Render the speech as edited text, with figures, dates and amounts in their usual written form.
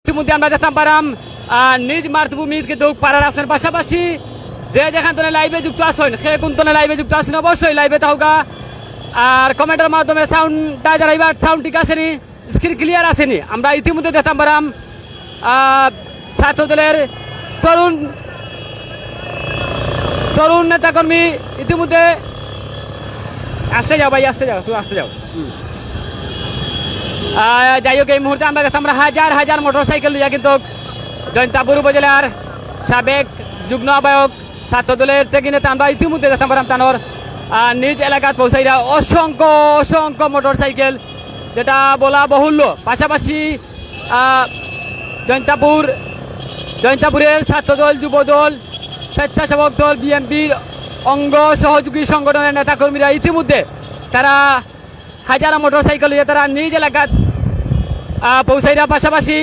ইতিমধ্যে আমরা দেখতাম পারাম নিজ মাতৃভূমির কিন্তু পাড়ার আসনের পাশাপাশি যে যেখান থেকে লাইভে যুক্ত আসেন সে কোন তনে লাইভে যুক্ত আসেন অবশ্যই লাইভে থাকা আর কমেন্টের মাধ্যমে সাউন্ডটা যারা এবার সাউন্ড ঠিক আসেনি স্ক্রিন ক্লিয়ার আসেনি আমরা ইতিমধ্যে দেখতাম পারাম ছাত্র দলের তরুণ নেতাকর্মী ইতিমধ্যে আসতে যাও ভাই আসতে যাও তুই আসতে যাও যাই হোক এই মুহূর্তে আমরা দেখতাম হাজার হাজার মোটরসাইকেল নিয়ে কিন্তু জয়ন্তাপুর উপজেলার সাবেক যুগ্ম আহ্বায়ক ছাত্র দলের থেকে নেতা আমরা ইতিমধ্যে দেখতাম পারাম তানোর নিজ এলাকার পৌঁছাইরা অসংখ্য অসংখ্য মোটরসাইকেল যেটা বলা বহুল্য পাশাপাশি জয়ন্তাপুরের ছাত্রদল যুবদল স্বেচ্ছাসেবক দল বিএনপির অঙ্গ সহযোগী সংগঠনের নেতাকর্মীরা ইতিমধ্যে তারা হাজার মোটরসাইকেল নিয়ে তারা নিজ এলাকার পৌঁছাইরা পাশাপাশি